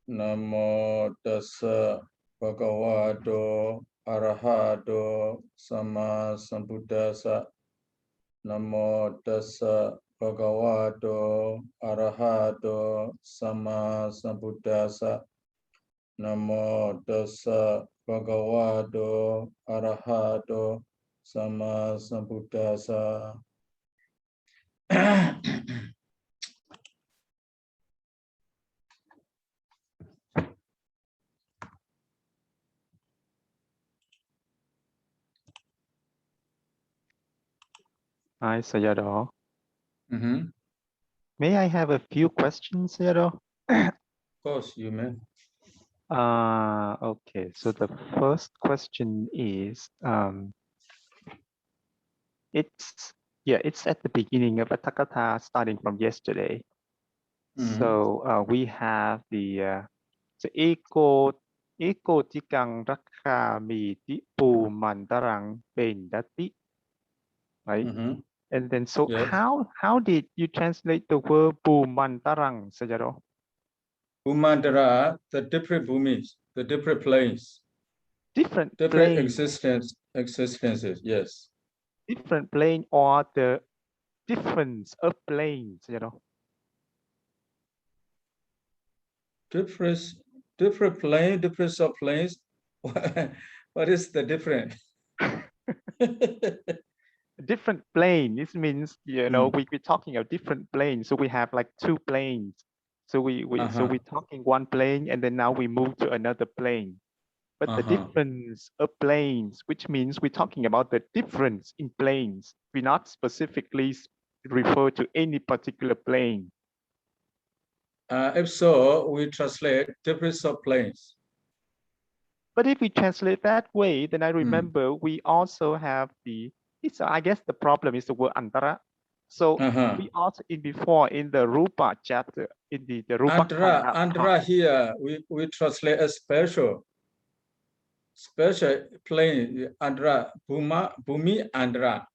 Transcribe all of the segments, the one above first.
Namo tassa bhagavato arahato sama sambuddhassa. Namo tassa bhagavato arahato sama sambuddhassa. Namo tassa bhagavato arahato sama sambuddhassa. Hi, Sayadaw. Mm-hmm. May I have a few questions, Sayadaw? Of course, you may. Okay. So the first question is, it's at the beginning of Atakatha, starting from yesterday. So we have the eko tikang rakha miti pu mantarang pendati, right? And then so Yes. how did you translate the word pu mantarang, Sayadaw? Bhumandara, the different bhumis, the different planes. Different planes. Existences, yes. Different plane or the difference of planes, Different plane, difference of planes. What is the difference? Different plane. This means we're talking of different planes. So we have like two planes. So we're talking one plane, and then now we move to another plane. But the difference of planes, which means we're talking about the difference in planes. We not specifically refer to any particular plane. If so, we translate difference of planes. But if we translate that way, then I remember we also have I guess the problem is the word antara. So we also in the Rupa chapter, in the Rupa Antara here, we translate as special plane. Antara, Bhumi Antara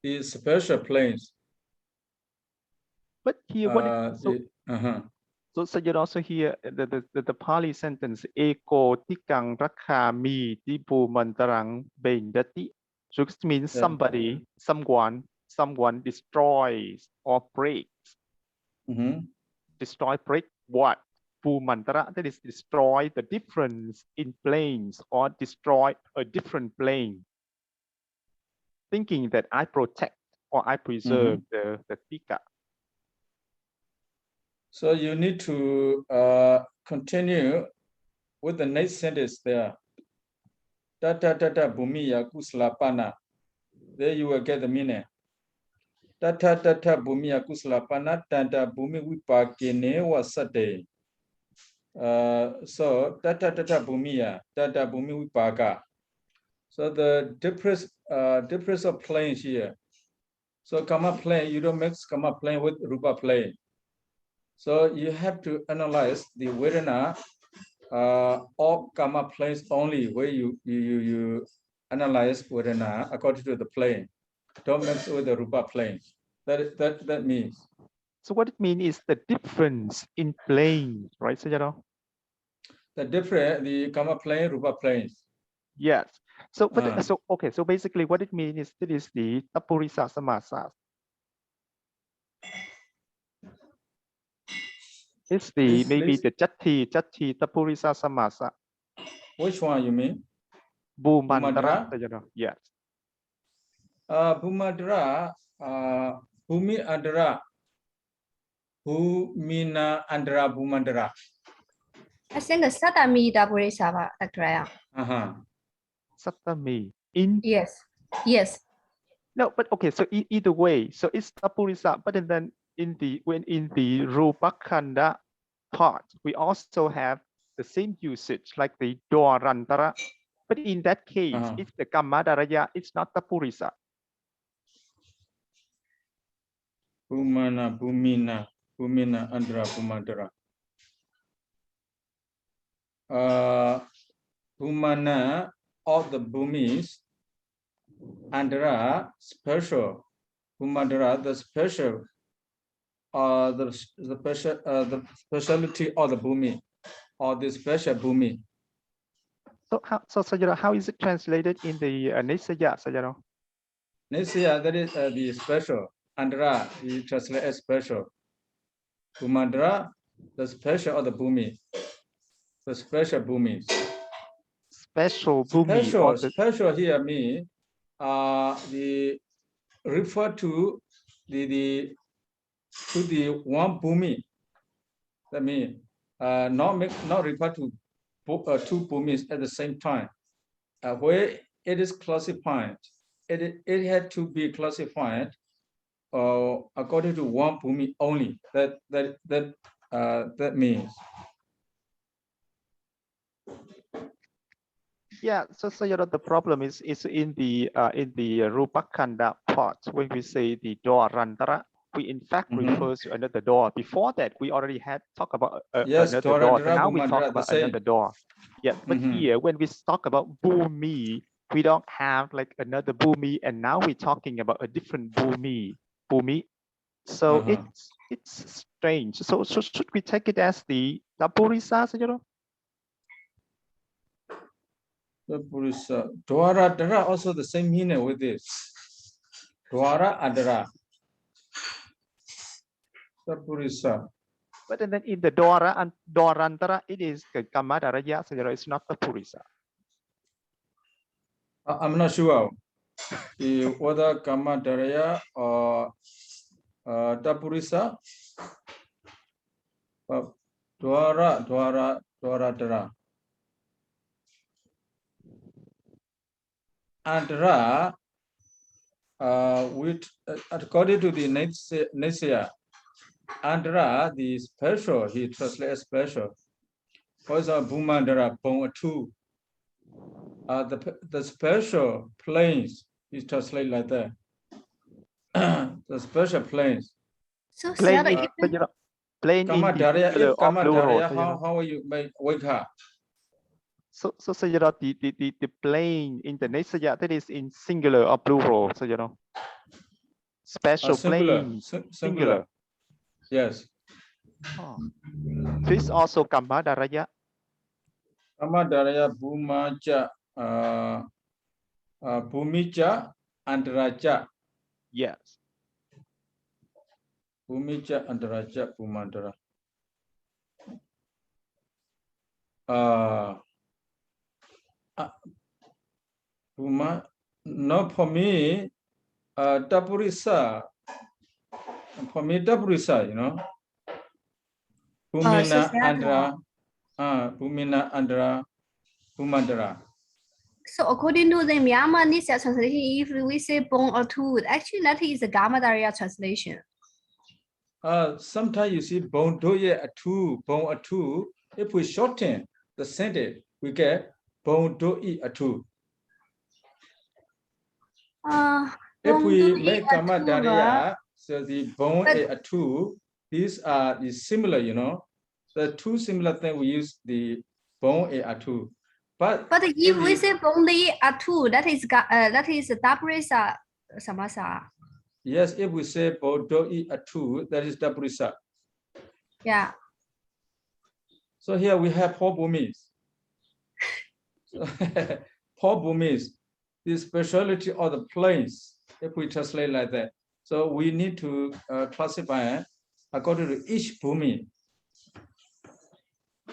is special planes. But here, so you also hear the Pali sentence eko tikang rakhami tipu mantarang bendati. So it means someone destroys or breaks. Destroy, break what? Pumantara, that is destroy the difference in planes or destroy a different plane. Thinking that I protect or I preserve the tika. So you need to continue with the next sentence there. Tata tata bhumiya kuslapana. There you will get the meaning. Tata tata bhumiya kuslapana tata bhumi vipakine wasate. So tata tata bhumiya tata bhumi vipaka. So the difference of planes here. So karma plane, you don't mix karma plane with rupa plane. So you have to analyze the vedana of karma planes only, where you analyze vedana according to the plane. Don't mix with the rupa plane. That means. So what it means is the difference in planes, right, Sayadaw? The karma plane, rupa planes. Yes. So so basically what it means is that is the tapurisa samasa. It's the jati tapurisa samasa. Which one you mean? Bhumandara. Yes. Bhumandara, Bhumi Andara. Bhumina Andara Bhumandara. I think the Satami tapurisa Dr. Satami. Yes. No, but okay, so either way, so it's tapurisa, but then in the Rupakhanda part, we also have the same usage like the Dwarantara. But in that case, it's the Kammadaraya, it's not tapurisa. Bhumina Andra Bhumandara. Bhumana of the Bhumis, Andra special. Bhumandara, the special, the speciality of the Bhumi. or the special bhumi. So how is it translated in the Nisaya, Sayadaw? Nisaya, that is the special. Andhra, we translate as special. Bhumandhara, the special of the bhumi. The special bhumi. Special bhumi. Special here means the refer to the one bhumi. That means not refer to two bhumis at the same time. Where it is classified, it had to be classified according to one bhumi only. That means. Yeah, so the problem is in the Rupakkhandha part when we say the Dwarantara, we in fact refer to another door. Before that, we already had talked about another door. But now we talk about another door. Yeah, but here when we talk about bhumi, we don't have like another bhumi, and now we're talking about a different bhumi. So it's strange. So should we take it as the Purisa, Sayadaw? The Purisa. Dwara Dara also the same meaning with this. Dwara Adara. The Purisa. But then in the Dwara and Dwarantara, it is the Kammadaraya, so it's not the Purisa. I'm not sure whether Kammadaraya or the Purisa. Dwara Dara. Andhra, according to the Nisaya, Andhra, the special, he translates special. For example, Bhumandhara, Bhum 2. The special planes, he translates like that. The special planes. So plane in Kammadaraya, how you make Vikha? So the plane in the Nisaya, that is in singular or plural, so special plane. Singular. Yes. Oh. This also Kammadaraya. Kammadaraya, Bhumaja, Bhumija, and Raja. Yes. Bhumija and Raja, Bhumandara. No, for me, Tapurisa. For me, Tapurisa, you know. Bhumina, Andra, Bhumina, Andra, Bhumandara. So according to the Myanmar Nisaya translation, if we say bone or tooth, actually that is the Kammadaraya translation. Sometimes you see bone doye a two, bone a two. If we shorten the sentence, we get bone doye a two. If we make Kammadaraya, so the bone a two, these are similar, you know. The two similar things we use the bone a two. But if we say bone a two, that is Dabrisa Samasa. Yes, if we say bone doye a two, that is Dabrisa. Yeah. So here we have four bhumis. Four bhumis. The speciality of the planes, if we translate like that. So we need to classify according to each bhumi.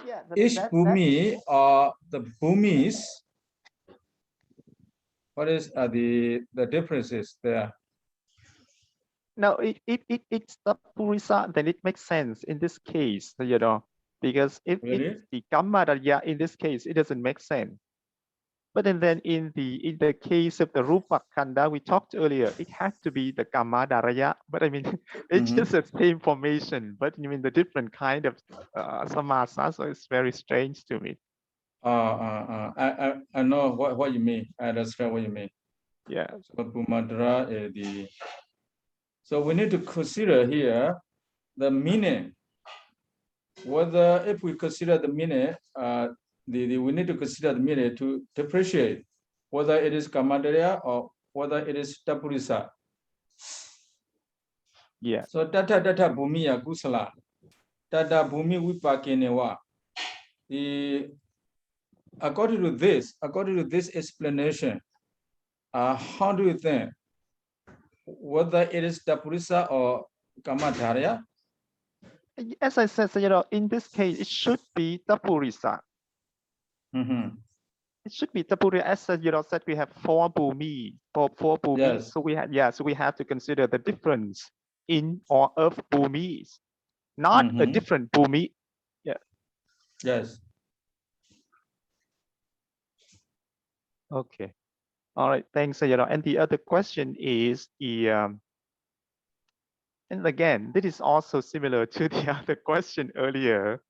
Yeah, each bhumi or the bhumis. What is the differences there? No, it's the Purisa, then it makes sense in this case, you know, because if it's the Kammadaraya in this case, it doesn't make sense. But then in the case of the Rupakkhandha we talked earlier, it has to be the Kammadaraya. But I mean, it's just the same formation, but you mean the different kind of samasa, so it's very strange to me. I know what you mean. I understand what you mean. Yeah. So Bhumadara is the. So we need to consider here the meaning. Whether if we consider the meaning, we need to consider the meaning to differentiate whether it is Kammadaraya or whether it is Tapurisa. Yeah. So data bhumi ya kusala, data bhumi vipakinewa. according to this explanation, how do you think whether it is Tapurisa or Kamadharya? As I said, in this case, it should be Tapurisa. It should be Tapurisa. As said, we have four bhumi, four bhumis. Yes. So we have to consider the difference in or of bhumis, not a different bhumi. Yeah. Yes. Okay. All right. Thanks, And the other question is and again, this is also similar to the other question earlier.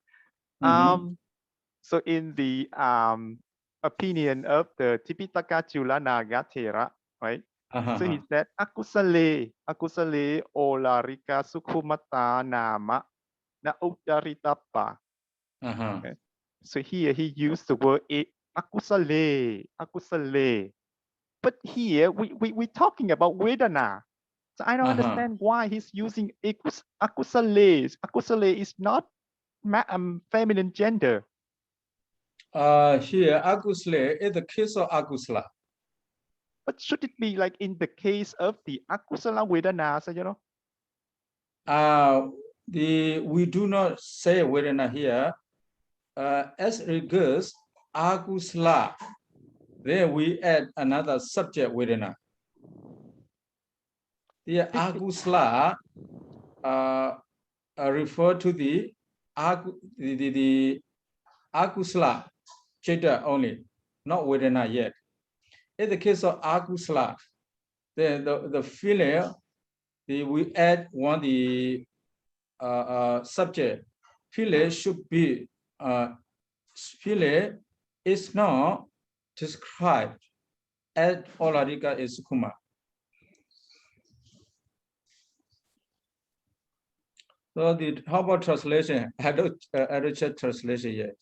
So in the opinion of the Tipitaka Chulanaga Thera, right? So he said, akusale olarika sukhumata nama na uttaritappa. Okay. So here he used the word akusale. But here we're talking about Vedana. So I don't understand why he's using akusale. Akusale is not feminine gender. Here, akusale is the case of akusala. But should it be like in the case of the akusala vedana, we do not say vedana here. As regards akusala, then we add another subject vedana. The akusala refer to the akusala chitta only, not vedana yet. In the case of akusala, then the feeling, we add the subject. Feeling should be feeling is not described as olarika is sukuma. So how about translation? I don't check translation yet.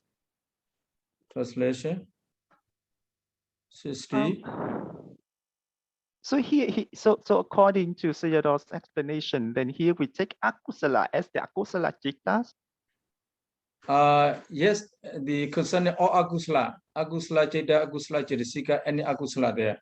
Translation. 60. So here, so according to Sayadaw's explanation, then here we take akusala as the akusala chittas. Yes, the concerning all akusala chitta, akusala chittasika, any akusala there.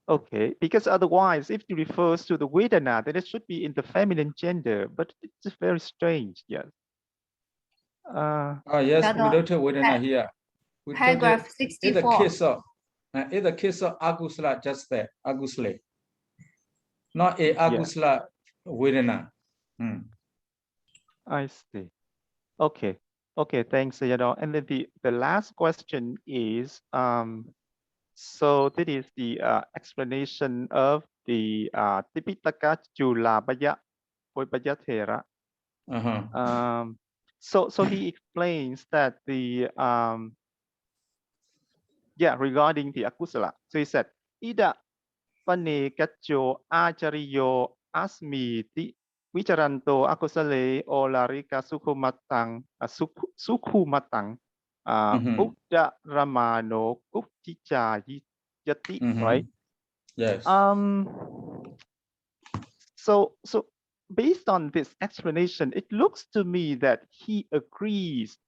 Okay, because otherwise, if it refers to the Vedana, then it should be in the feminine gender, but it's very strange, yes. Yes, we don't have Vedana here. We Paragraph 64. In the case of akusala, just there, akusale. Not a akusala Vedana. I see. Okay. Okay, thanks, Sayadaw. And then the last question is, so that is the explanation of the Tipitaka Chulabhaya Thera. So he explains that the regarding the akusala. So he said, Ida pane kacho achariyo asmiti vicharanto akusale olarika sukhumatang Uddha Ramano Kupticha Yati, right? Yes. So based on this explanation, it looks to me that he agrees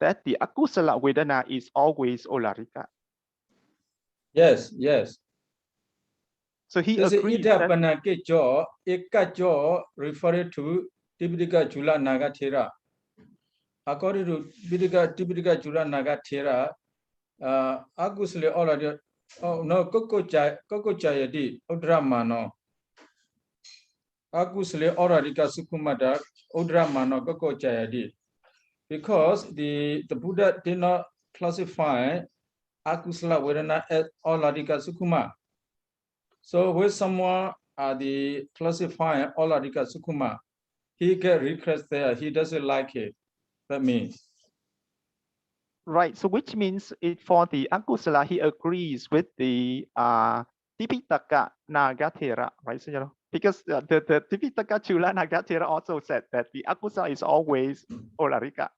that the akusala vedana is always olarika. Yes, yes. So he agrees that referred to Tipitaka Chula Nagathera. According to Tipitaka Chula Nagathera, akusale already no kokochayati udramano. Akusale olarika sukumata udramano kokochayati. Because the Buddha did not classify akusala vedana as olarika sukuma. So when someone the classifying olarika sukuma, he get request there, he doesn't like it. That means. Right. So which means for the akusala, he agrees with the Tipitaka Nagathera, right? So, because the Tipitaka Chula Nagathera also said that the akusala is always olarika.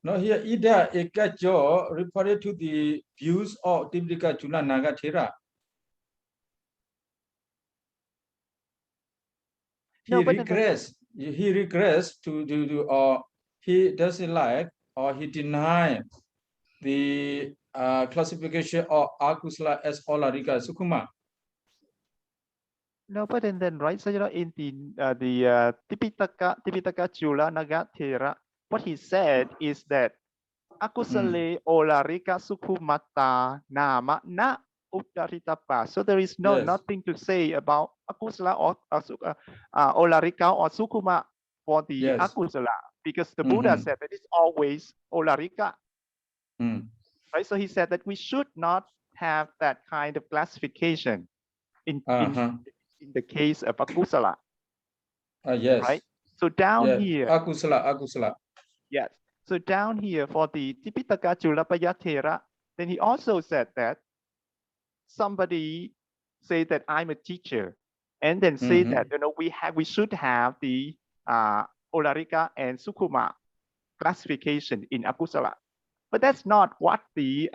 No, here Ida Ekajo referred to the views of Tipitaka Chula Nagathera. he regrets to do, or he doesn't like, or he denies the classification of akusala as olarika sukhuma. No, but then right, so in the Tipitaka Chula Nagathera, what he said is that akusale olarika sukhumata nama na uttaritapa. So there is nothing to say about akusala or olarika or sukhuma for the akusala, because the Buddha said that it's always olarika. Right? So he said that we should not have that kind of classification in the case of akusala. Yes. Right? So down here. Akusala. Yes. So down here for the Tipitaka Chulapayatera, then he also said that somebody say that I'm a teacher, and then say that we should have the olarika and sukhuma classification in akusala. But that's not what the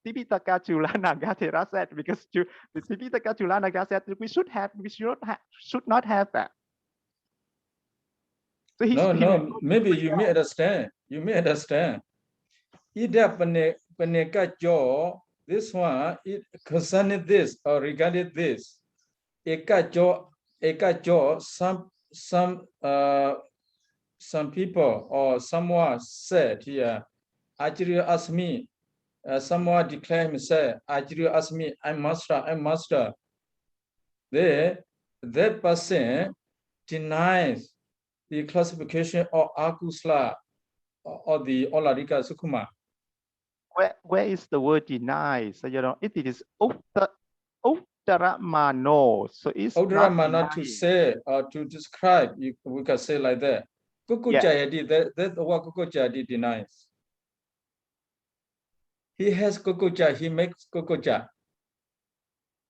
Tipitaka Chula Nagathera said, because the Tipitaka Chula Nagathera said that we should not have that. So maybe you may understand. You may understand. This one, it concerning this or regarding this. Ekajo, some people or someone said here, Ajiri asked me, someone declared himself, Ajiri asked me, I'm master. That person denies the classification of akusala or the olarika sukhuma. Where is the word deny? So it is uttaramano. So it's uttaramano to say or to describe. We can say like that. Kukujayadi, that's what Kukujayadi denies. He has kukuja, he makes kukuja.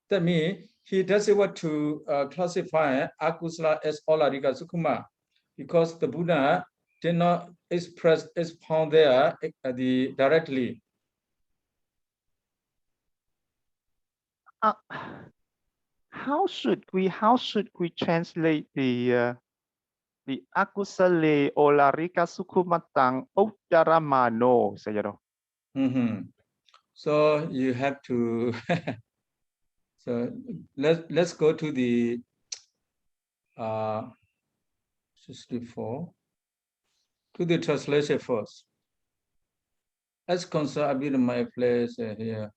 That means he doesn't want to classify akusala as olarika sukhuma, because the Buddha did not expound there directly. How should we translate the akusale olarika sukhumatang uttaramano, Sayadaw? So you have to so let's go to the 64 to the translation first. As concerned Abhidhamma place here.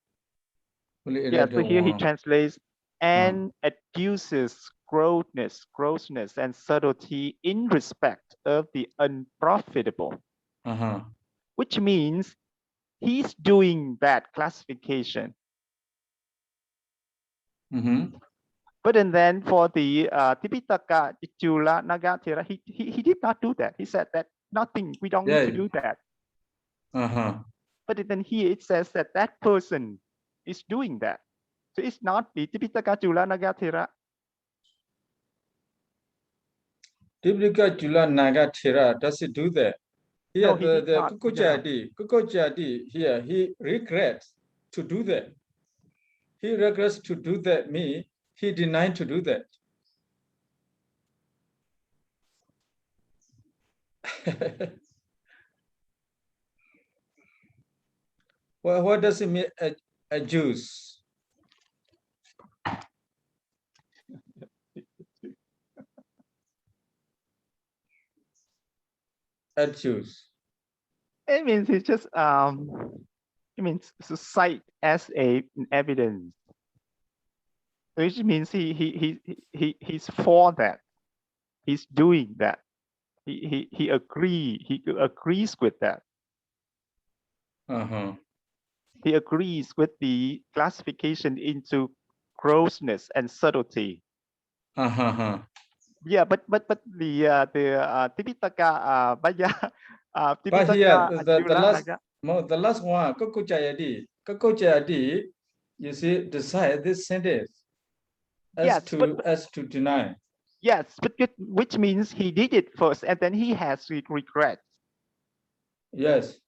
Yeah, so here he translates and adduces grossness and subtlety in respect of the unprofitable, which means he's doing that classification. But then for the Tipitaka Chula Nagathera, he did not do that. He said that nothing, we don't need to do that. But then here it says that that person is doing that. So it's not the Tipitaka Chula Nagathera. Tipitaka Chula Nagathera does it do that? Here the Kukujadi here, he regrets to do that. He regrets to do that, he denied to do that. Well, what does it mean, a juice? A juice. It means it's just it means to cite as an evidence, which means he's for that. He's doing that. He agrees with that. He agrees with the classification into grossness and subtlety. Yeah, but the Tipitaka but here the last one, Kukujayadi, you see, decide this sentence as to deny. Yes, but which means he did it first and then he has regrets. Yes.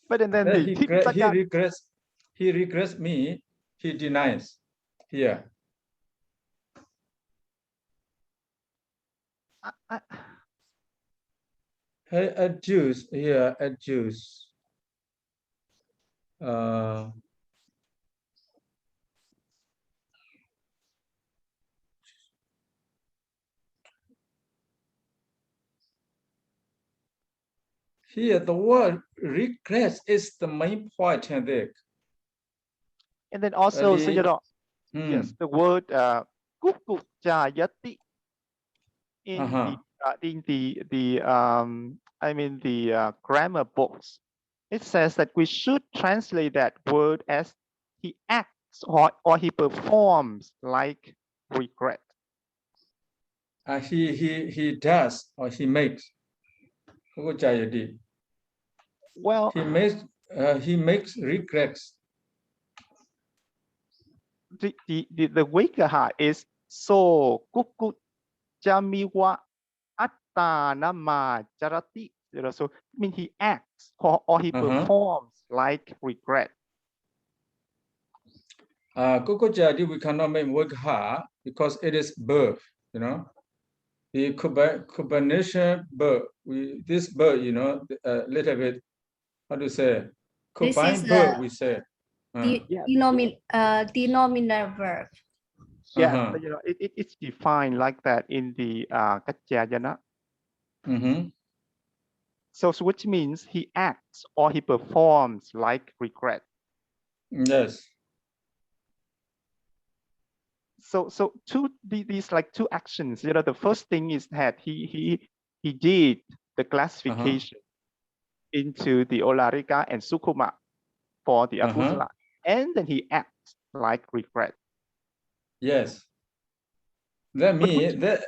But then he regrets he denies here. Hey, adduce here, adduce. Here, the word regrets is the main point in there. And then also, Sayadaw, yes, the word kukujayati in the grammar books, it says that we should translate that word as he acts or he performs like regret. He does or he makes. Well, he makes regrets. The Vibhaṅga is so kuku jamiwa attanama jarati. So I mean he acts or he performs like regret. Kukujadi we cannot make Vibhaṅga because it is birth, you know. The combination birth, this birth, you know, a little bit, how to say, combined birth, we say. Denominator verb. Yeah, but, you know, it's defined like that in the Kacchayana. So which means he acts or he performs like regret. Yes. So these like two actions. You know, the first thing is that he did the classification into the Olarika and Sukkuma for the Akusala, and then he acts like regret. Yes. That means that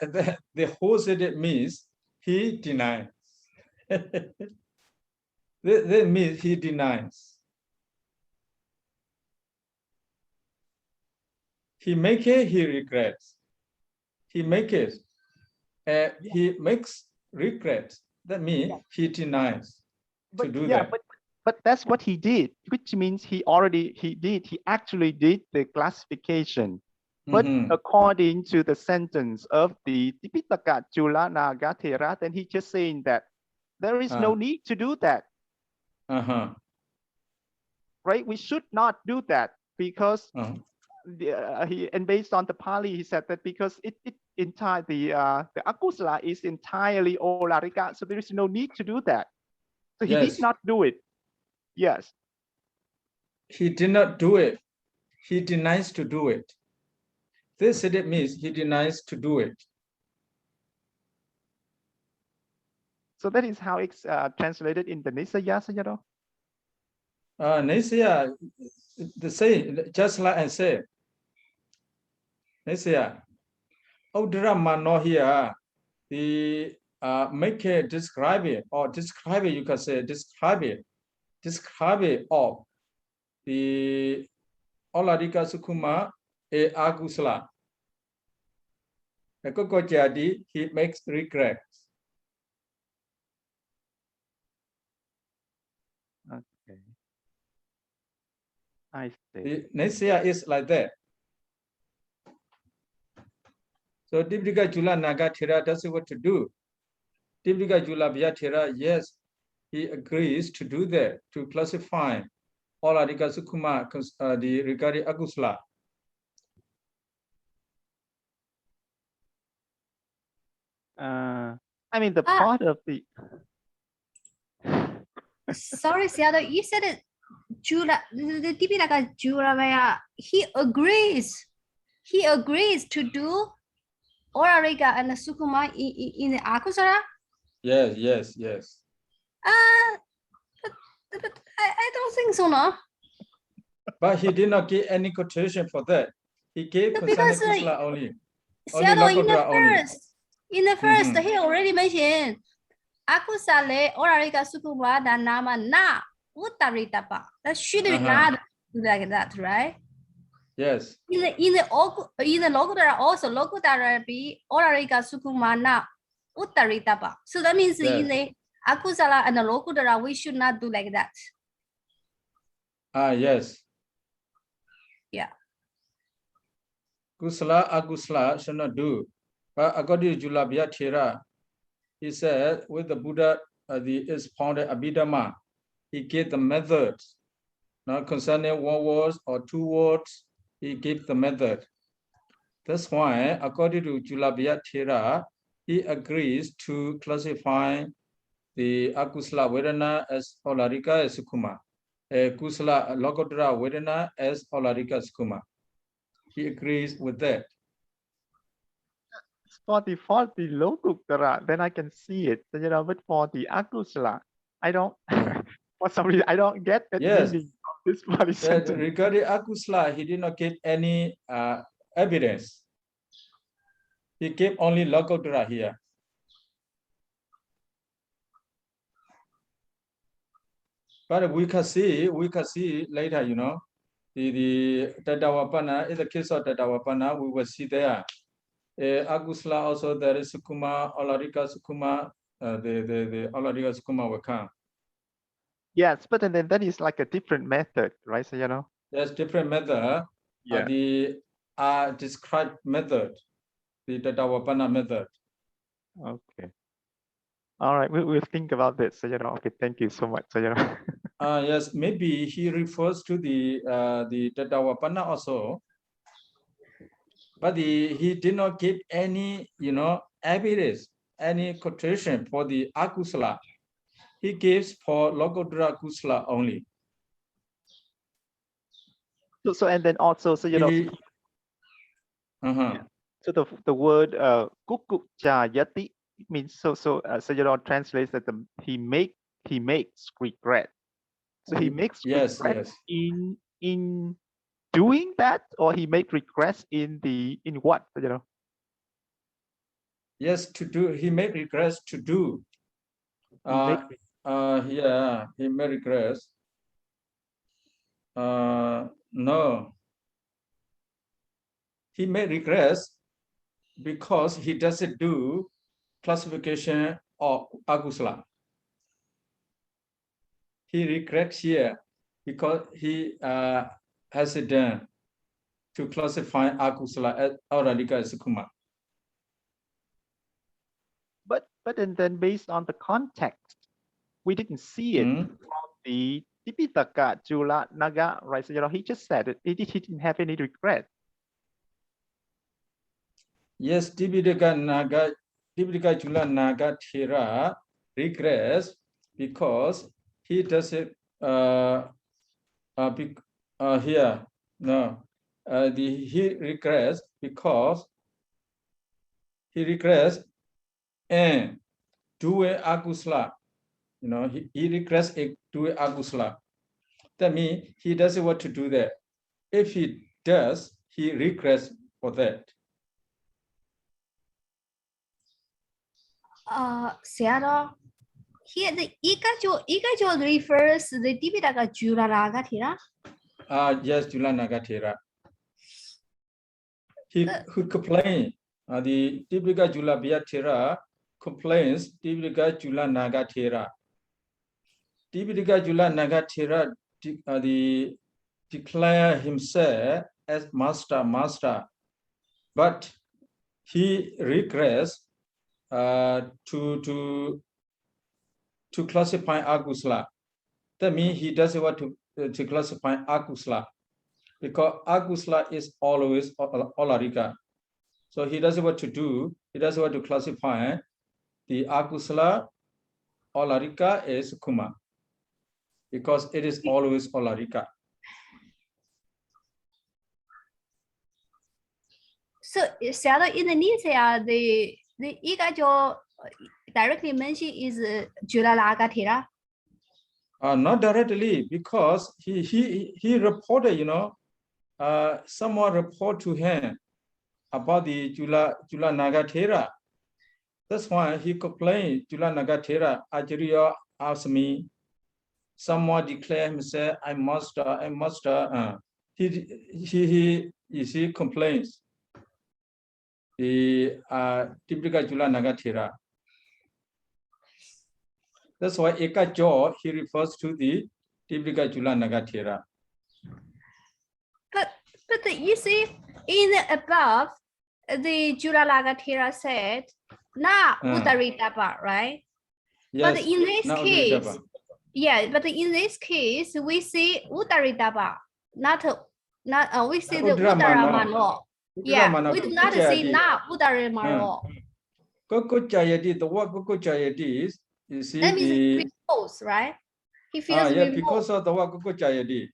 the whole sentence means he denies. that means he denies. He make it, he regrets. He make it, he makes regrets. That means he denies to do that. But that's what he did, which means he actually did the classification. But according to the sentence of the Tipitaka Chula Nagatera, then he just saying that there is no need to do that. Right? We should not do that because and based on the Pali, he said that because the Akusala is entirely Olarika, so there is no need to do that. So he did not do it. Yes. He did not do it. He denies to do it. This means he denies to do it. So that is how it's translated in the Nisaya, Sayadaw? Nisaya, the same, just like I said. Nisaya, Uddharamano here, the make it describe it, or describe it, you can say describe it of the Olarika Sukkuma e Agusala. Kokojadi, he makes regrets. Okay. I see. The Nisaya is like that. So Tipitaka Jula Nagatera does what to do. Tipitaka Jula Vyatera, yes, he agrees to do that, to classify Olarika Sukkuma the regarding Agusala. I mean the part of the sorry, Sayadaw, you said it Jula, the Tipitaka Jula, he agrees to do Olarika and the Sukkuma in the Akusala? Yes. But I don't think so, no? But he did not give any quotation for that. He gave because only. In the first, he already mentioned Akusale Olarika Sukkuma Danama na Uttaritapa. That should be not like that, right? Yes. In the Lokutara also Lokutara be Olarika Sukkuma na Uttaritapa. So that means in the Akusala and the Lokutara we should not do like that. Yes. Yeah. Kusala, Agusala should not do. But according to Jula Vyatera, he said, with the Buddha is founded Abhidhamma, he gave the methods. Now concerning one word or two words, he gave the method. That's why, according to Julabhya Thera, he agrees to classify the akusala vedana as Aularika as Sukuma, kusala lokottara vedana as Aularika Sukuma. He agrees with that. For the lokuttara, then I can see it, but for the akusala, I don't. For some reason, I don't get that meaning of this Pali sentence. Regarding akusala, he did not give any evidence. He gave only lokottara here. But we can see later, the Tadawapana, in the case of Tadawapana, we will see there. Akusala also there is Sukuma, Aularika Sukuma, the Aularika Sukuma will come. Yes, but then that is like a different method, right? So there's different method. Yeah. The described method, the Tadawapana method. Okay. All right, we'll think about this. Okay, thank you so much. Yes, maybe he refers to the Tadawapana also, but he did not give any, evidence, any quotation for the akusala. He gives for lokottara kusala only. So and then also, so the word kukucayati means so translates that he makes regret. So he makes regret in doing that, or he makes regrets in what? Yes, to do. He made regrets to do. Yeah, he made regrets. No. He made regrets because he doesn't do classification of akusala. He regrets here because he hasn't done to classify akusala as Aularika Sukuma. But then based on the context, we didn't see it from the Tipitaka Jula Naga, right? So he just said it. He didn't have any regret. Yes, Tipitaka Jula Naga Thera regrets because he does it here. No, he regrets because he regrets and do a akusala. He regrets do a akusala. That means he doesn't want to do that. If he does, he regrets for that. Sayadaw, here the Ikajo refers to the Tipitaka Jula Naga Thera. Yes, Jula Naga Thera. He complained. The Tipitaka Julabhya Thera complains Tipitaka Jula Naga Thera. Tipitaka Jula Naga Thera declare himself as master, but he regrets to classify akusala. That means he doesn't want to classify akusala because akusala is always Aularika. So he doesn't want to do. He doesn't want to classify the akusala Aularika as Kuma because it is always Aularika. So, Sayadaw, in the Nitya, the Ikajo directly mentioned is Jula Naga Thera. Not directly, because he reported, someone report to him about the Jula Naga Thera. That's why he complained, Jula Naga Thera. Acharya asked me, someone declared himself, I master. He complains. The Tipitaka Jula Naga Thera. That's why Ekajo, he refers to the Tipitaka Jula Naga Thera. But you see, in the above, the Jula Naga Thera said na uttaritapa, right? Yes. But in this na case, uttaritapa. yeah, but in this case, we see uttaritapa, not we see the uttaramano. Yeah, we do not say na uttaramano. Kokojayati, the word kokojayati is, you see, That means repose, right? He feels yeah, repose. because of the word kokojayati.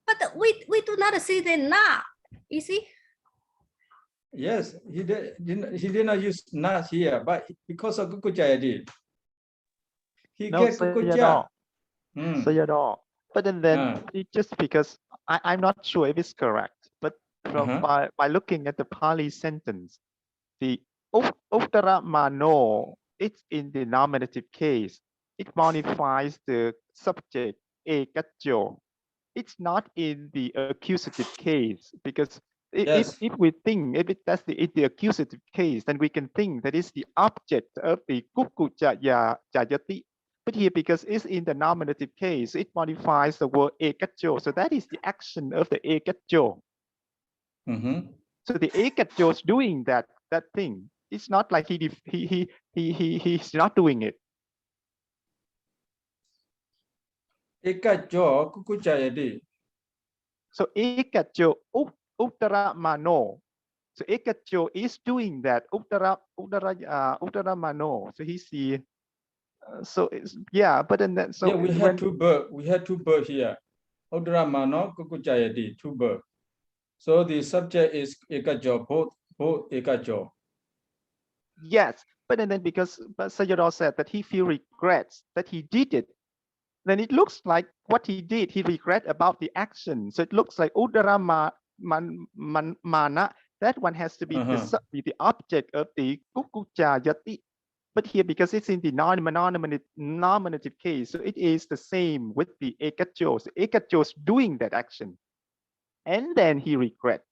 But we do not say the na, you see? Yes, he did not use na here, but because of kokojayati. He get kokoja. Sayadaw. But then just because I'm not sure if it's correct, but by looking at the Pali sentence, the uttara mano, it's in the nominative case. It modifies the subject ekajo. It's not in the accusative case, because if we think that's the accusative case, then we can think that is the object of the jayati. But here, because it's in the nominative case, it modifies the word ekajo. So that is the action of the ekajo. So the ekajo is doing that thing. It's not like he's not doing it. Ekajo kokojayati. So ekajo uttara mano. So ekajo is doing that uttara mano. So he's the so it's, yeah, but then that, so yeah, we had two verbs here. Uttara mano kokojayati, two verbs. So the subject is ekajo, both ekajo. Yes, but then because Sayadaw said that he feels regrets that he did it, then it looks like what he did, he regret about the action. So it looks like uttara mana, that one has to be the object of the kukujayati. But here, because it's in the nominative case, so it is the same with the ekajo. So ekajo is doing that action, and then he regrets.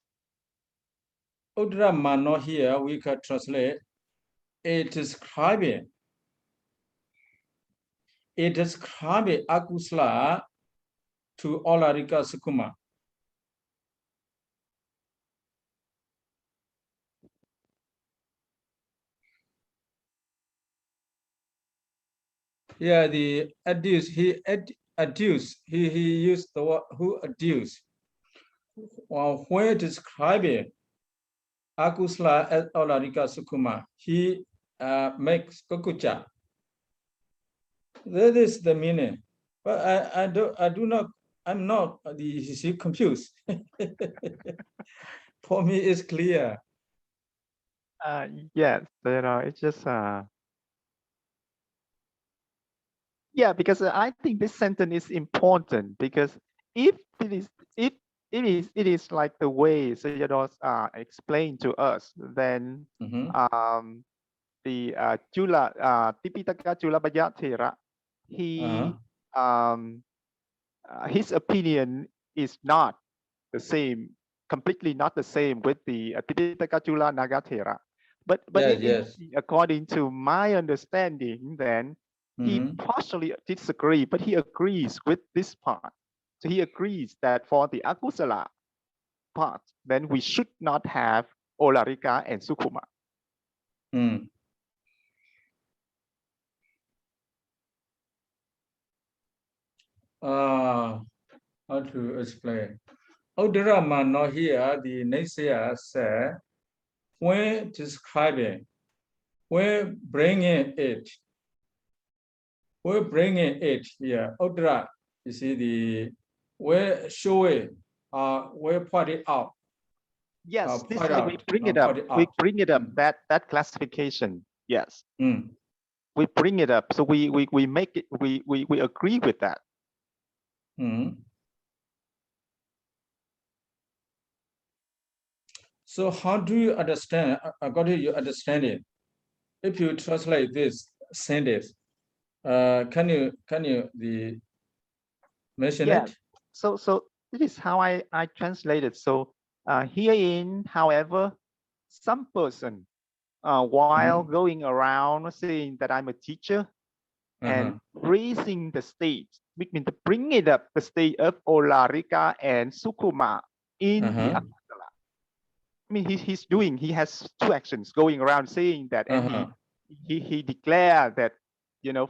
Uttara mano here we can translate. It is describing akusala to Olarika Sukuma. Yeah, the adduce, he used the word who adduce. Well, when describing akusala as Olarika Sukuma, he makes kokucha. That is the meaning. But I'm not confused. For me, it's clear. Yes, it's just yeah, because I think this sentence is important, because if it is like the way Sayadaw explained to us, then the Tipitaka Chula Bhajathera, he his opinion is not the same, completely not the same with the Tipitaka Chula Nagathera. But according to my understanding, then he partially disagrees, but he agrees with this part. So he agrees that for the akusala part, then we should not have Olarika and Sukuma. How to explain? Uttara mano here, the naysayer said, when describing, when bringing it here, Uttara, you see the where show it, where point it out. Yes, this is we bring it up. We bring it up, that classification. Yes. We bring it up. So we make it, we agree with that. So how do you understand, according to your understanding, if you translate this sentence, can you mention it? So this is how I translate it. So herein, however, some person while going around saying that I'm a teacher and raising the state, which means to bring it up the state of Olarika and Sukuma in the akusala. I mean, he has two actions going around saying that, and he declared that,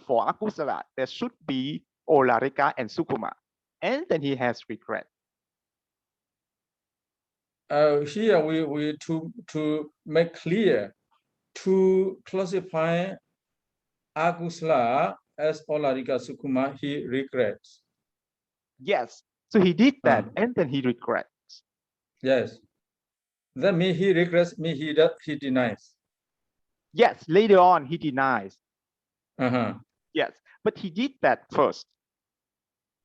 for akusala, there should be olarika and sukuma, and then he has regret. Here we to make clear, to classify akusala as olarika sukuma, he regrets. Yes, so he did that, and then he regrets. Yes, that means he regrets, he denies. Yes, later on he denies. Yes, but he did that first.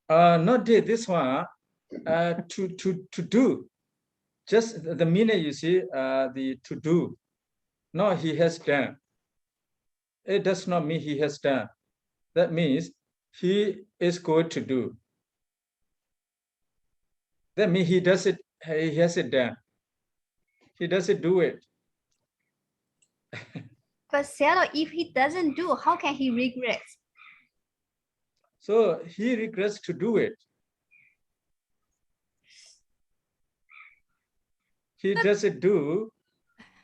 Not did this one. To do. Just the meaning, you see, the to do. No, he has done. It does not mean he has done. That means he is going to do. That means he does it, he has it done. He doesn't do it. But Sayadaw, if he doesn't do, how can he regret? So he regrets to do it. He doesn't do.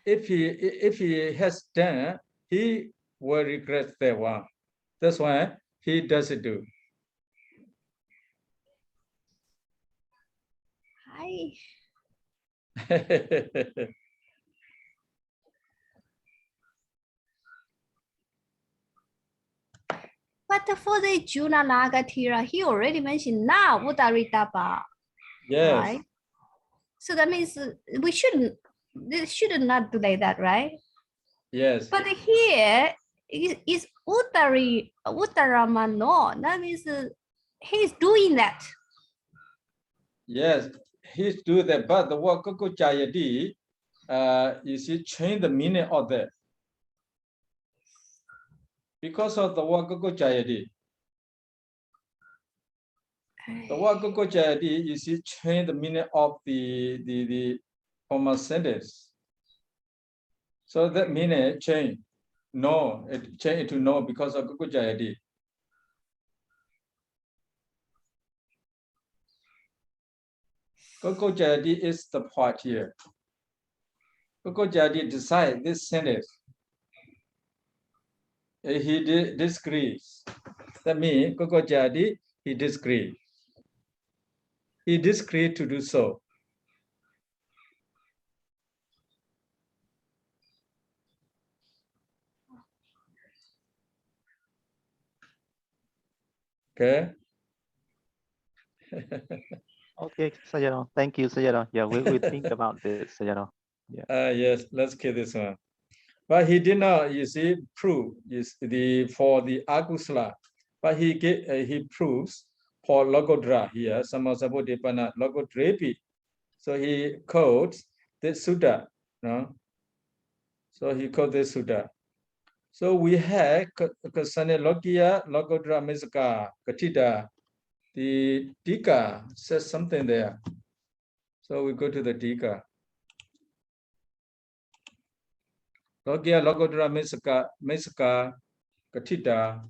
If he has done, he will regret that one. That's why he doesn't do. Hi. But for the Juna Nagatira, he already mentioned now Uttaritapa. Yes. Right? So that means we shouldn't not do like that, right? Yes. But here is Uttaramano. That means he's doing that. Yes, he's doing that. But the word Koko Jayadi, you see, change the meaning of that. Because of the word Koko Jayadi. The word Koko Jayadi, you see, change the meaning of the former sentence. So that meaning change. No, it changed to no because of Koko Jayadi. Koko Jayadi is the part here. Koko Jayadi decides this sentence. He disagrees. That means Koko Jayadi, he disagrees. He disagrees to do so. Okay. Okay, Sayadaw. Thank you, Sayadaw. Yeah, we think about this, Sayadaw. Yeah. Yes, let's get this one. But he did not, you see, prove for the akusala. But he proves for logodra here, samasabodipana logodrepi. So he quotes this sutta. No? So he quotes this sutta. So we have Kasane Lokia, Logodra Misaka, Katita. The Tika says something there. So we go to the Tika. Lokia Logodra Misaka Katita.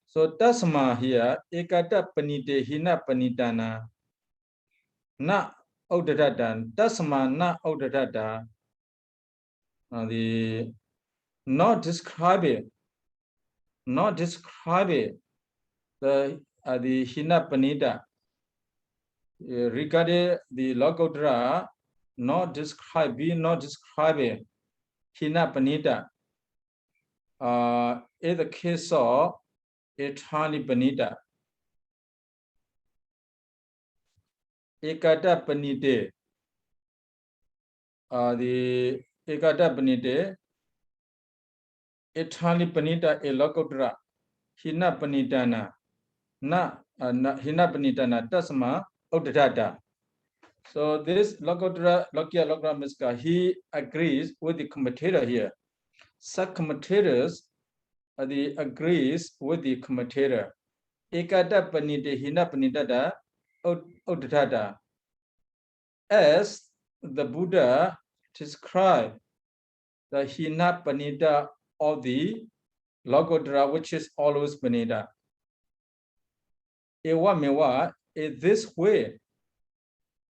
So Tasma here, Ekata Panite Hina Panitana Na Odadadan, Tasma Na Odadada. The not describing the Hina Panita regarding the Logodra, not describing Hina Panita in the case of Eternal Panita. Ekata Panite, the Ekata Panite, Eternal Panita e Logodra, Hina Panitana, Hina Panitana, Tasma Odadada. So this Lokia Logodra Miska, he agrees with the commentator here. Such commentators agrees with the commentator. Ekata Panite Hina Panitata Odadada. As the Buddha described the Hina Panita of the Logodra, which is always Panita. Ewa mewa, in this way,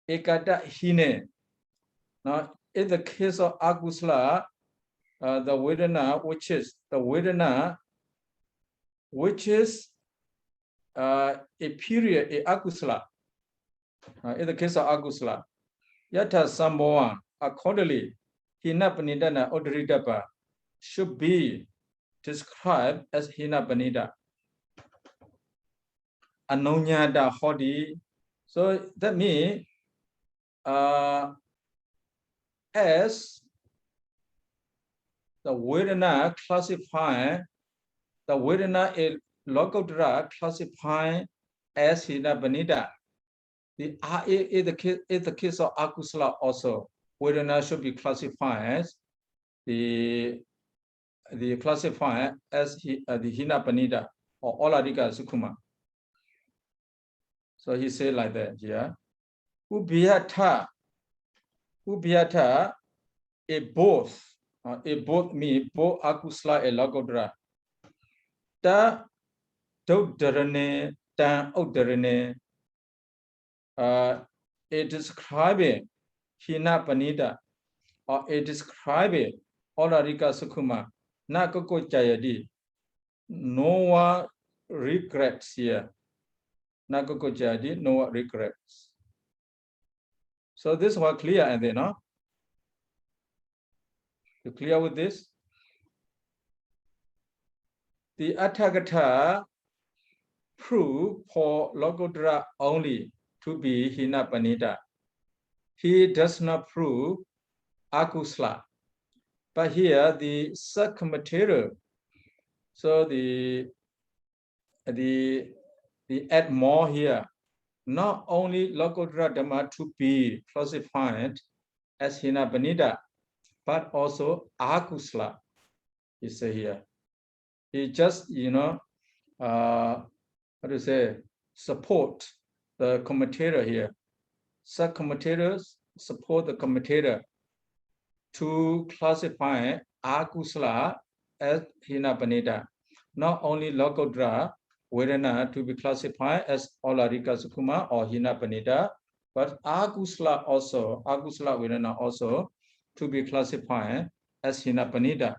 ekata hine. Now, in the case of akusala, the vedana, which is the vedana, which is a period, a akusala. In the case of akusala, yata samboa, accordingly, hina panidana odridapa should be described as hina panida. Anonyada hodi. So that means as the vedana classify, the vedana is logotra classified as hina panida. The in the case of akusala also, vedana should be classified as the classified as the hina panida or olarika sukuma. So he said like that here. Ubhyata a both mean both akusala a logotra. Ta doddarane tan uddarane. It describing hina panida or it describing olarika sukuma. Na koko jayadi. No one regrets here. Na koko jayadi, no one regrets. So this was clear, and then, no? You clear with this? The Athagata prove for logotra only to be hina panida. He does not prove akusala. But here the submaterial, so the add more here, not only logotra dhamma to be classified as hina panida, but also akusala, he say here. He just, how to say, support the commentator here. Sub-commentators support the commentator to classify akusala as hina panida. Not only logotra vedana to be classified as olarika sukuma or hina panida, but akusala vedana also to be classified as hina panida.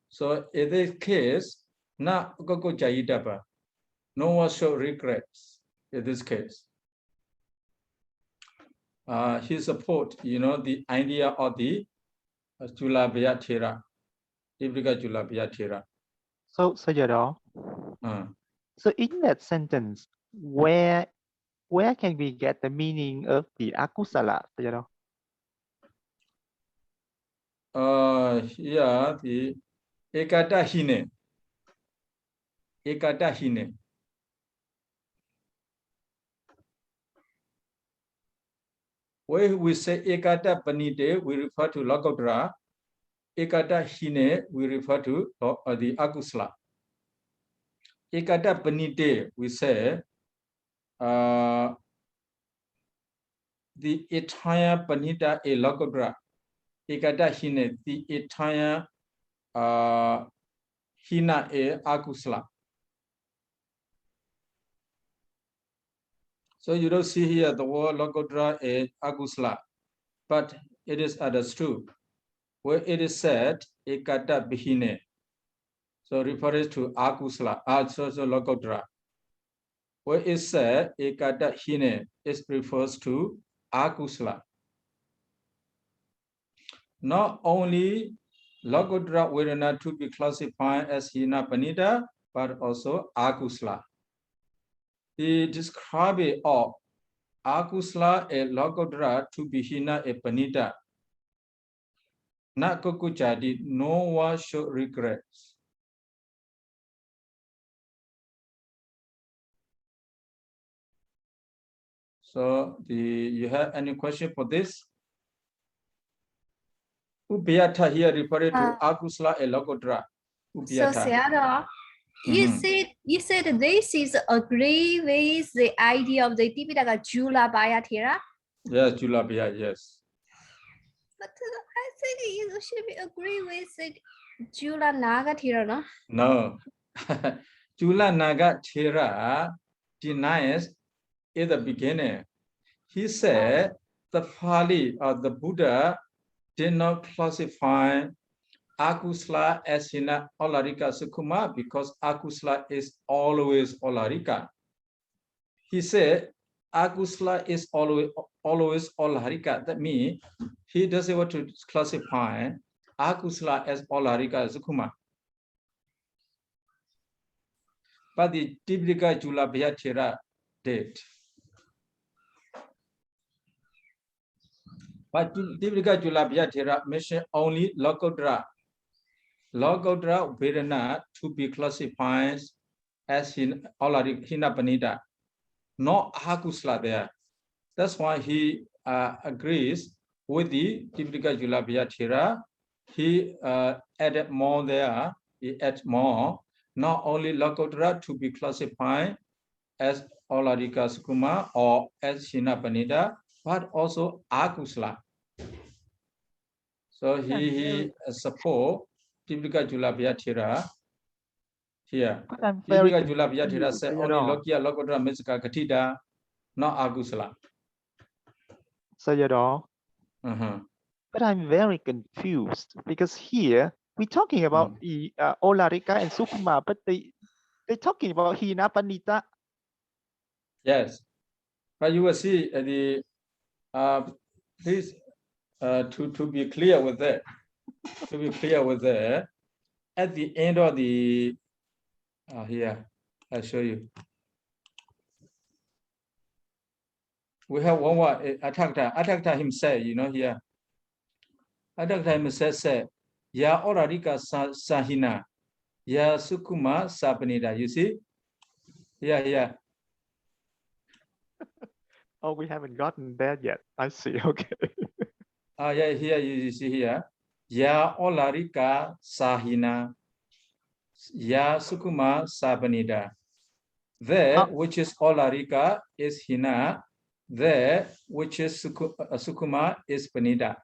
So in this case, na koko jayidapa, no one should regrets in this case. He support, the idea of the Jula Bhayatera, Tibrika Jula Bhayatera. So Sayadaw, so in that sentence, where can we get the meaning of the akusala, Sayadaw? Yeah, the ekata hine. When we say ekata panide, we refer to logotra. Ekata hine, we refer to the akusala. Ekata panide, we say the entire panida a logotra. Ekata hine, the entire hina a akusala. So you don't see here the word logotra a akusala, but it is understood where it is said ekata bihine. So refers to akusala, so logotra. Where it said ekata hine, it refers to akusala. Not only logotra vedana to be classified as hina panida, but also akusala. He described of akusala a logotra to be hina a panida. Na kokujadi, no one should regret. So you have any question for this? Ubhyata here referred to akusala a logotra. So Sayadaw, you said this is agree with the idea of the Tipitaka Jula Bhayatera? Yes, Jula Bhaya, yes. But I think it should be agree with the Jula Nagatera, no? No. Jula Nagatera denies in the beginning. he said the Pali or the Buddha did not classify akusala as hina olarika sukuma because akusala is always olarika. He said akusala is always olarika. That means he doesn't want to classify akusala as olarika sukuma. But the Tipitaka Jula Bhattacharya did. But Tipitaka Jula Bhattacharya mentioned only Lokottara Vedana to be classified as hina panita, not akusala there. That's why he agrees with the Tipitaka Jula Bhattacharya. He added more there. He adds more. Not only Lokottara to be classified as olarika sukuma or as hina panita, but also akusala. So he support Tipitaka Jula Bhattacharya here. Tipitaka Jula Bhattacharya said only Lokiya Lokottara Mitsaka Katita, not akusala. Sayadaw. But I'm very confused because here we're talking about the olarika and sukuma, but they're talking about hina panita. Yes, but you will see the please to be clear with that. To be clear with that, at the end of the here, I'll show you. We have one word, Atthakta himself, you know here. Atthakta himself said, Ya olarika sahina, ya sukuma sapanida. You see? Yeah. Oh, we haven't gotten there yet. I see. Okay. Yeah, here you see here. Ya olarika sahina, ya sukuma sapanida. There, which is olarika, is hina. There, which is sukuma, is panida.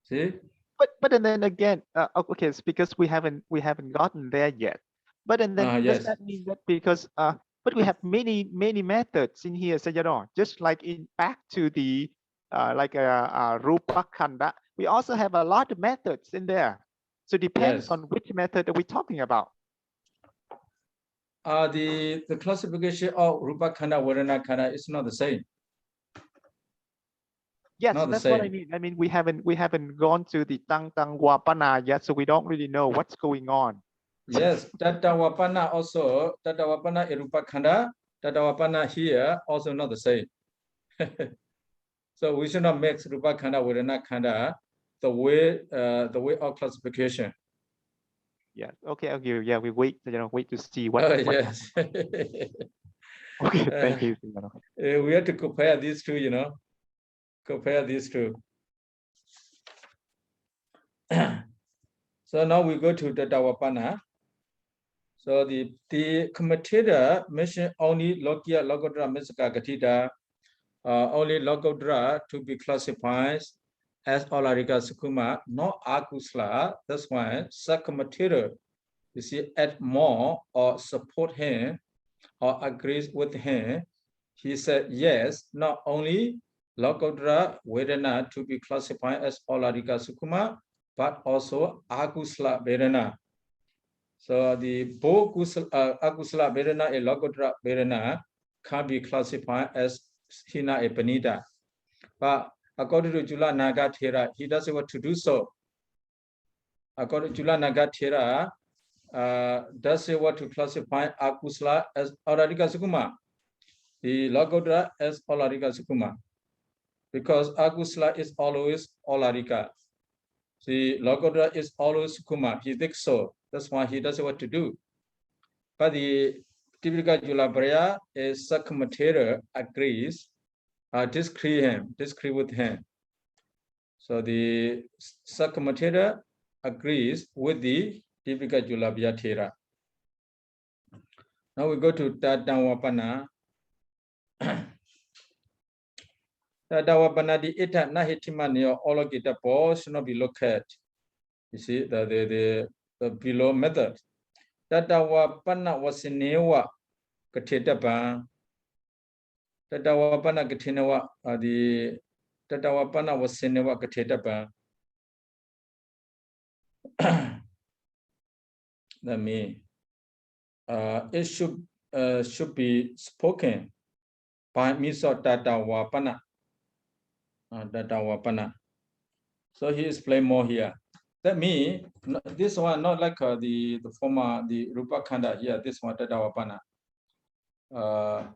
See? But then again, okay, it's because we haven't gotten there yet. But then does that mean that because but we have many methods in here, Sayadaw, just like in back to the rupa khanda, we also have a lot of methods in there. So it depends on which method that we're talking about. The classification of rupa khanda, vedana khanda is not the same. Yes, that's what I mean. I mean, we haven't gone to the tang wapana yet, so we don't really know what's going on. Yes, tata wapana also, tata wapana is rupa khanda, tata wapana here also not the same. So we should not mix rupa khanda, vedana khanda the way of classification. Yeah. Okay. Yeah, we wait to see what. Yes. Okay. Thank you. We have to compare these two, Compare these two. So now we go to the Dawapana. So the commentator mentioned only Lokiya Lokottara Mitsaka Katita, only Lokottara to be classified as olarika sukuma, not akusala. That's why commentator, you see, add more or support him or agrees with him. He said yes, not only Lokottara vedana to be classified as olarika sukuma, but also akusala vedana. So the both akusala vedana and Lokottara vedana can be classified as hina and panita. But according to Jula Naga Thera, he doesn't want to do so. According to Jula Naga Thera, doesn't want to classify akusala as olarika sukuma, the Lokottara as olarika sukuma, because akusala is always olarika. The Lokottara is always sukuma. He thinks so. That's why he doesn't want to do. But the Tipitaka Jula Bhattacharya is commentator agrees, disagree with him. So the commentator agrees with the Tipitaka Jula Bhattacharya. Now we go to Tadawapana. Tadawapana di ita nahitimani ologita po should not be looked at. You see the below method. Tadawapana was newa Katetaban, Tatawapana Katinava, the Tatawapana was Sineva Katetaban. That means it should be spoken by means of Tatawapana. Tatawapana. So he explained more here. That means this one not like the former the Rupa Khanda here. This one Tatawapana.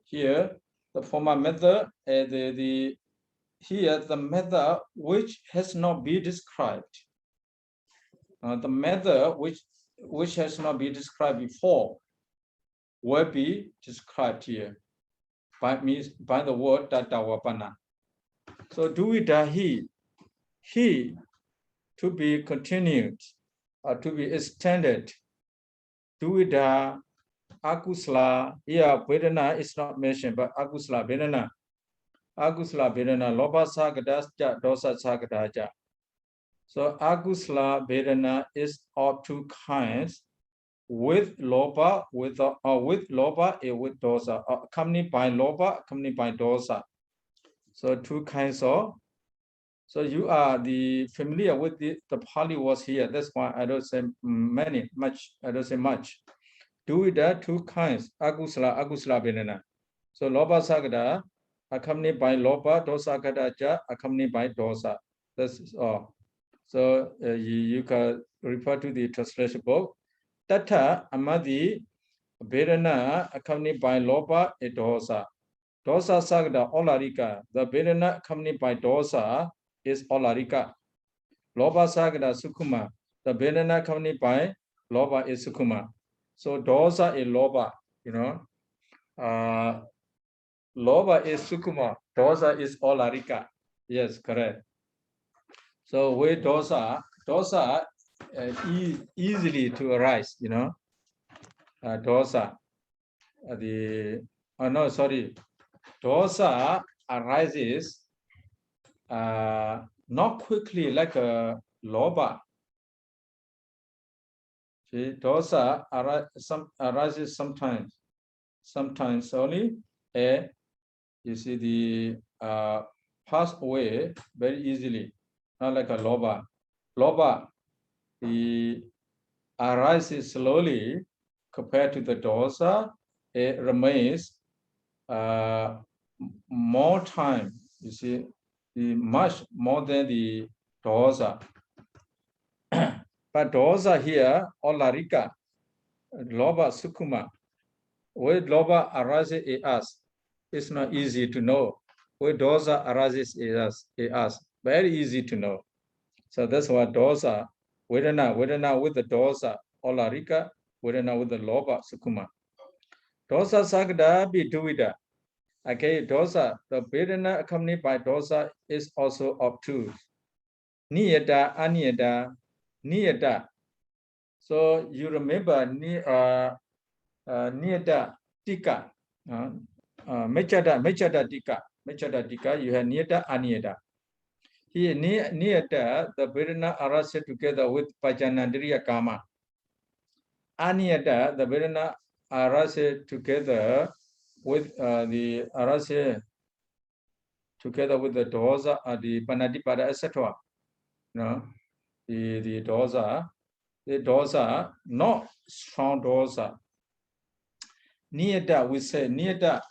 Here the former method here the method which has not been described. The method which has not been described before will be described here by the word Tatawapana. So Duida he to be continued or to be extended. Duida Akusla, here Vedana is not mentioned, but Akusla Vedana. Agusla Vedana, Loba Sagadaja, Dosa Sagadaja. So Agusla Vedana is of two kinds, with Loba, with Loba, and with Dosa, accompanied by Loba, accompanied by Dosa. So two kinds of. So you are familiar with the Pali was here. That's why I don't say much. I don't say much. Do that two kinds, Agusla Vedana. So Loba Sagada, accompanied by Loba, Dosa Gadaja, accompanied by Dosa. That's all. So you can refer to the translation book. Tata Amadi Vedana accompanied by Loba and Dosa. Dosa Sagada Olarika. The Vedana accompanied by Dosa is Olarika. Loba Sagada Sukuma. The Vedana accompanied by Loba is Sukuma. So Dosa is Loba, you know. Loba is Sukuma. Dosa is Olarika. Yes, correct. So with dosa easily to arise, you know. Dosa, dosa arises not quickly like a loba. See, dosa arises sometimes only. You see the pass away very easily. Not like a loba. Loba, the arises slowly compared to the dosa. It remains more time. You see, much more than the dosa. But dosa here, olarika, loba sukuma. Where loba arises in us, it's not easy to know. Where dosa arises in us. Very easy to know. So that's why dosa, vedana with the dosa, olarika, vedana with the loba, sukuma. Dosa sagda be duida. Okay, dosa, the vedana accompanied by dosa is also obtuse. Niyata, aniyata, niyata. So you remember niyata tika, mechada tika, you have niyata, aniyata. Here, niyata, the vedana arises together with pajanandriya kama. Aniyata, the vedana arises together with the dosa, the panadipada, etc. You know, the dosa, not strong dosa. Niyata, we say niyata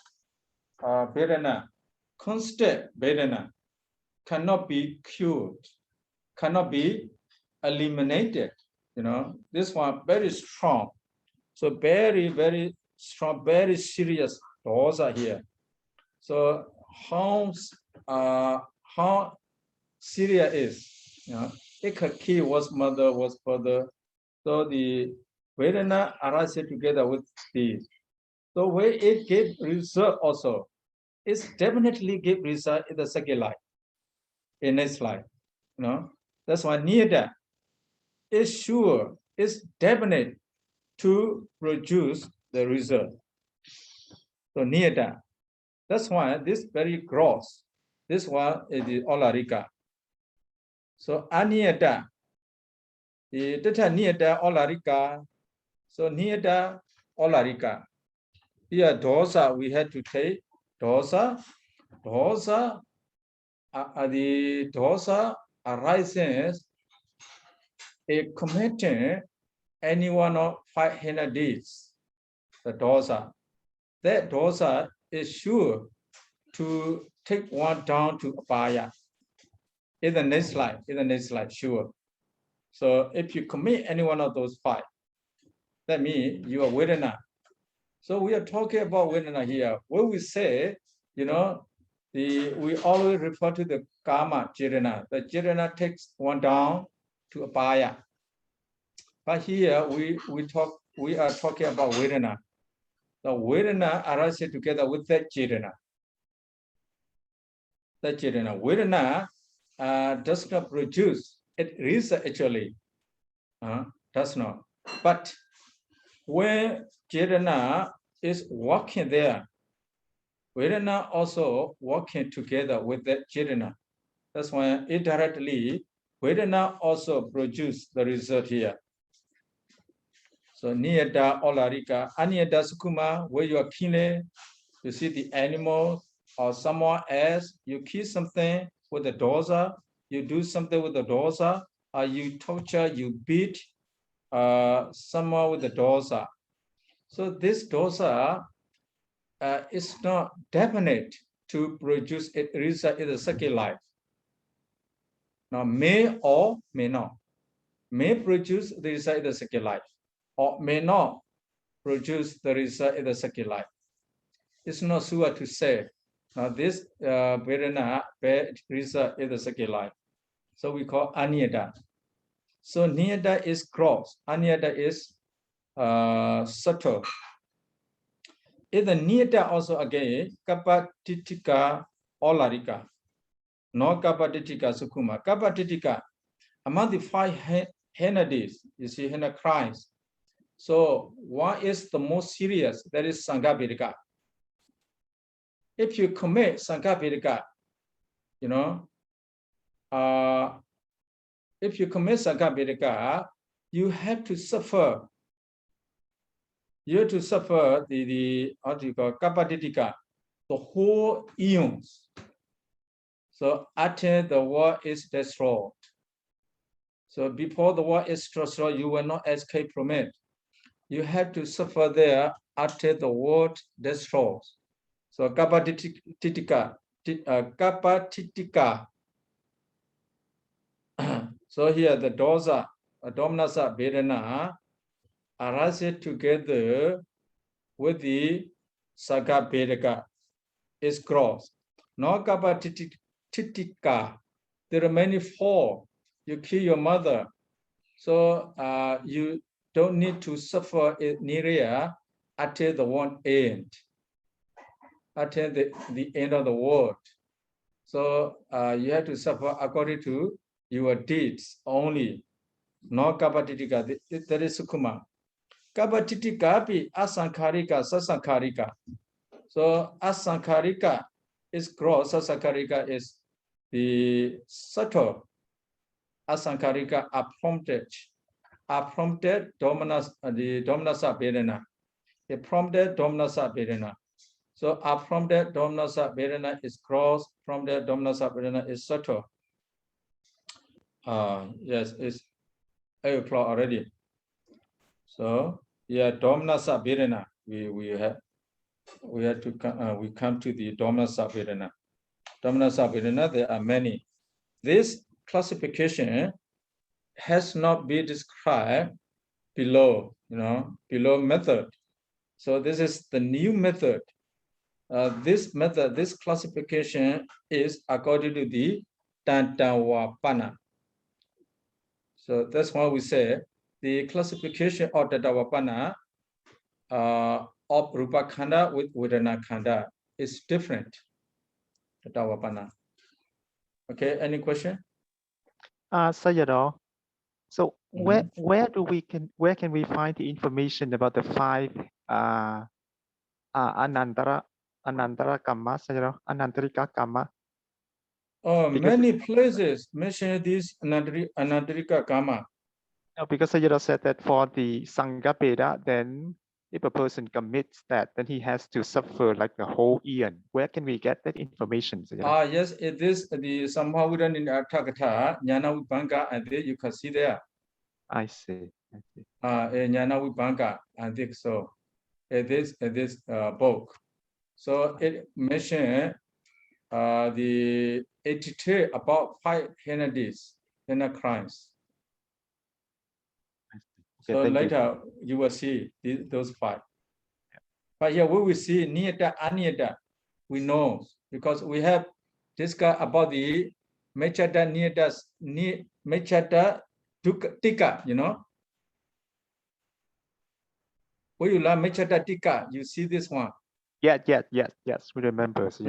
vedana, constant vedana, cannot be cured, cannot be eliminated. You know, this one very strong. So very, very strong, very serious dosa here. So how serious is, you know, Ikaki was mother, was father. So the Vedana arises together with these. So where it gives result also, it's definitely give result in the second life, in next life. You know, that's why niyata is sure, is definite to produce the result. So niyata. That's why this very gross. This one is the olarika. So aniyata. The tata niyata olarika. So niyata olarika. Here, dosa, we had to take dosa. Dosa, the dosa arises a committing any one of 500 deeds. The dosa. That dosa is sure to take one down to apaya. In the next slide, sure. So if you commit any one of those 5, that means you are vedana. So we are talking about vedana here. When we say, we always refer to the karma jirana. The jirana takes one down to apaya. But here we are talking about vedana. The vedana arises together with that jirana. That jirana. Vedana does not produce. It is actually does not. But when jirana is working there, vedana also working together with that jirana. That's why indirectly vedana also produce the result here. So niyata olarika, aniyata sukuma, where you are killing, you see the animal or someone else, you kill something with the dosa, you do something with the dosa, or you torture, you beat someone with the dosa. So this dosa is not definite to produce a result in the second life. Now may or may not. May produce the result in the second life, or may not produce the result in the second life. It's not sure to say. Now this vedana result in the second life. So we call aniyata. So niyata is gross, aniyata is subtle. In the niyata also again, kapatitika olarika. No kapatitika sukuma. Kapatitika, among the 5 henades, you see henna crimes. So what is the most serious? That is vibhaṅga. If you commit vibhaṅga, if you commit vibhaṅga, you have to suffer. You have to suffer the what do you call kapatitika, the whole eons. So until the world is destroyed. So before the world is destroyed, you will not escape from it. You have to suffer there until the world destroys. So kapatitika. So here the dosa, domanassa vedana arises together with the vibhaṅga is gross. No kapatitika, the remaining 4, you kill your mother. So you don't need to suffer in Niria until the one end, until the end of the world. So you have to suffer according to your deeds only. No kapatitika, that is sukuma. Kapatitika pi asankharika, sasankharika. So asankharika is gross, sasankharika is the subtle. Asankharika are prompted dominance, the domanassa vedana. The prompted domanassa vedana. So prompted domanassa vedana is gross, prompted domanassa vedana is subtle. Yes, it's 8 o'clock already. So yeah, domanassa vedana. We come to the domanassa vedana. Domanassa vedana, there are many. This classification has not been described below, below method. So this is the new method. This method, this classification is according to the Tantawapana. So that's why we say the classification of Tantawapana of Rupakhandha with vedānākkhandha is different. Tantawapana. Okay, any question? Sayadaw, so where can we find the information about the 5 anantara kamma, Sayadaw, anantarika kamma? Many places mention this anantarika kamma. No, because Sayadaw said that for the Sangha Veda, then if a person commits that, then he has to suffer like the whole eon. Where can we get that information? Sayadaw? Yes, it is the Sambhavudana in Atakata, Jnana Vibhaṅga, and there you can see there. I see. I see. Jnana Vibhaṅga, I think so. It is this book. So it mentioned the 82 about 5 henna crimes. Okay, So thank later you will see those 5. But here we will see niyata, aniyata. We know because we have discussed about the mechata, niyatas, mechata, tika, you know. When you learn mechata tika, you see this one. Yes, we remember. So,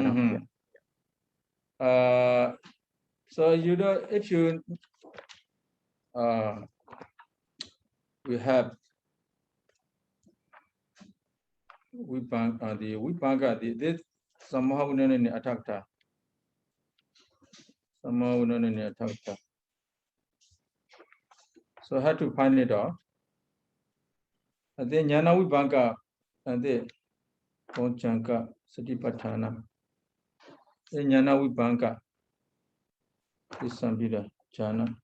so you know, if you we have Vibhaṅga, this somehow in atakta. So how to find it out? And then Jnana Vibhaṅga and then Ponchanka Satipatthana. Then Jnana Vibhaṅga is Sambhida Jhana.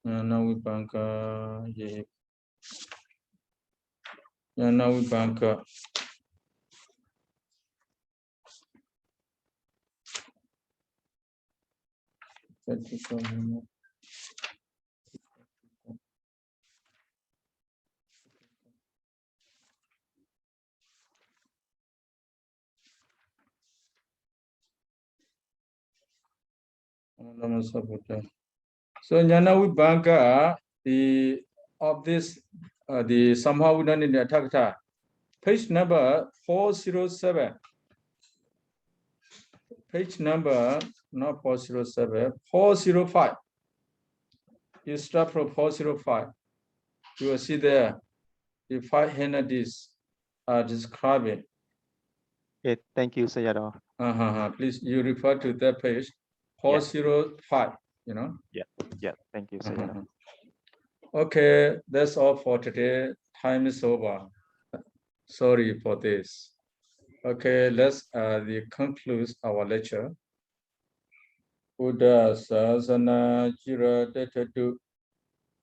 Jnana Vibhaṅga, yeah. Jnana Vibhaṅga. So Jnana Vibhaṅga, the of this the somehow done in the Atakta, page number 407. Page number not 407, 405. You start from 405. You will see there the 5 henadies are describing. Okay, thank you, Sayadaw. Please, you refer to that page 405. You know. Yeah. Thank you, Sayadaw. Okay, that's all for today. Time is over. Sorry for this. Okay, let's conclude our lecture. Buddha Sasana Jira Detadu.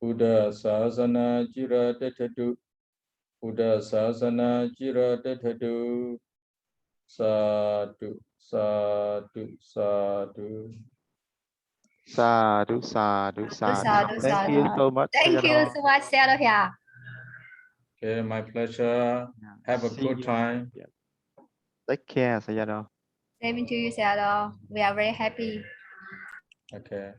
Buddha Sasana Jira Detadu. Buddha Sasana Jira Detadu. Sadhu, sadhu, sadhu. Sadhu. Thank you so much. Thank you so much, Sayadaw here. Okay, my pleasure. Have a good time. Yeah. Take care, Sayadaw. Same to you, Sayadaw. We are very happy. Okay.